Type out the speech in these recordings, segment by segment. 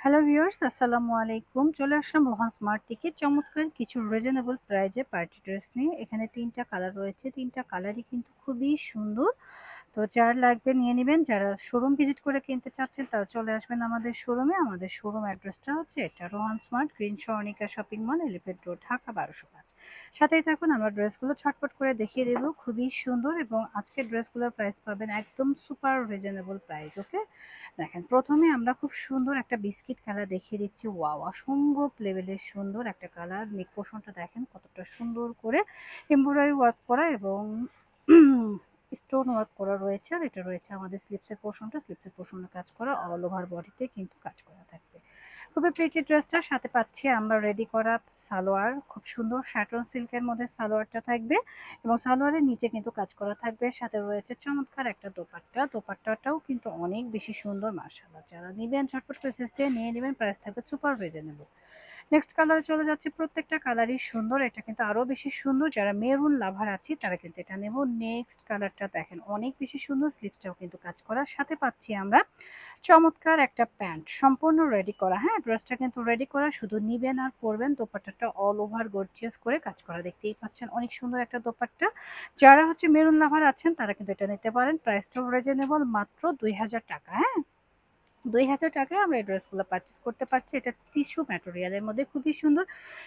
Hello viewers, আসসালামু আলাইকুম। চলে আসলাম রোহান স্মার্ট থেকে চমৎকার কিছু রিজনেবল প্রাইজে পার্টি ড্রেস নিয়ে। এখানে ৩টা কালার রয়েছে, ৩টা কালারই কিন্তু খুবই সুন্দর। তো যার লাগবে নিয়ে নেবেন। যারা শোরুম ভিজিট করে কিনতে চাচ্ছেন তারা চলে আসবেন আমাদের শোরুমে। আমাদের শোরুম অ্যাড্রেসটা হচ্ছে এটা Rohan smart, green Swarnika shopping mall, elephant road, Dhaka ১২০৫। সাথেই থাকুন, আমরা ড্রেসগুলো ছটপট করে দেখিয়ে দেবো। খুবই সুন্দর এবং আজকের ড্রেসগুলোর প্রাইস পাবেন একদম সুপার রিজনেবল প্রাইস। ওকে, দেখেন প্রথমে আমরা খুব সুন্দর একটা বিস্কিট কালার দেখিয়ে দিচ্ছি। ওয়াও, অসম্ভব লেভেলের সুন্দর একটা কালার। নেক পোর্শনটা দেখেন কতটা সুন্দর করে এমব্রয়ডারি ওয়ার্ক করা এবং স্টোন ওয়ার্ক করা রয়েছে। আর এটা রয়েছে আমাদের স্লিপসের পোর্শনটা, স্লিপসের পোর্শনে কাজ করা, অল ওভার বডিতে কিন্তু কাজ করা থাকবে। খুবই প্রিটি ড্রেসটার সাথে পাচ্ছি আমরা রেডি করা সালোয়ার। খুব সুন্দর শ্যাটন সিল্কের মধ্যে সালোয়ারটা থাকবে এবং সালোয়ারের নিচে কিন্তু কাজ করা থাকবে। সাথে রয়েছে চমৎকার একটা দোপাট্টা। দোপাট্টাটাও কিন্তু অনেক বেশি সুন্দর, মাশাআল্লাহ। যারা নিবেন ঝটপট করে সিস দিয়ে নিয়ে নেবেন, প্রাইস থাকবে সুপার রিজনেবল। নেক্সট কালারে চলে যাচ্ছে। প্রত্যেকটা কালারই সুন্দর, এটা কিন্তু আরো বেশি সুন্দর। যারা মেরুন লাভার আছি তারা কিন্তু এটা নেব। নেক্সট কালারটা দেখেন অনেক বেশি সুন্দর, স্লিভসটাও কিন্তু কাজ করা। সাথে পাচ্ছি আমরা চমৎকার একটা প্যান্ট, সম্পূর্ণ রেডি করা। হ্যাঁ, ড্রেসটা কিন্তু রেডি করা, শুধু নিবেন আর পরবেন। দোপাট্টাটা অল ওভার গর্জিয়াস করে কাজ করা, দেখতেই পাচ্ছেন অনেক সুন্দর একটা দোপাট্টা। যারা হচ্ছে মেরুন লাভার আছেন তারা কিন্তু এটা নিতে পারেন। প্রাইসটাও রিজনেবল, মাত্র ২০০০ টাকা। হ্যাঁ, ২০০০ টাকায় আমরা এই ড্রেসগুলো পারচেস করতে পারছি। এটা টিস্যু ম্যাটেরিয়ালের মধ্যে খুবই সুন্দর।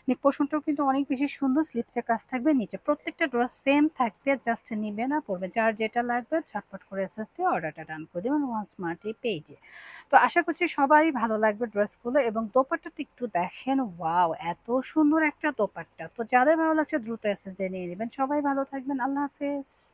নেক পোর্শনটাও কিন্তু অনেক বেশি সুন্দর। স্লিপসের কাজ থাকবে নিচে। প্রত্যেকটা ড্রেস সেম থাকবে, জাস্ট নিবেন আর পরবেন। যার যেটা লাগবে ঝটপট করে এসএস দিয়ে অর্ডারটা ডান করে দেবেন ওয়ান স্মার্ট এই পেজে। তো আশা করছি সবারই ভালো লাগবে ড্রেসগুলো। এবং দোপাট্টাটা একটু দেখেন, ওয়াও, এত সুন্দর একটা দোপাট্টা। তো যাদের ভালো লাগছে দ্রুত এসএস দিয়ে নিয়ে নেবেন। সবাই ভালো থাকবেন, আল্লাহ হাফেজ।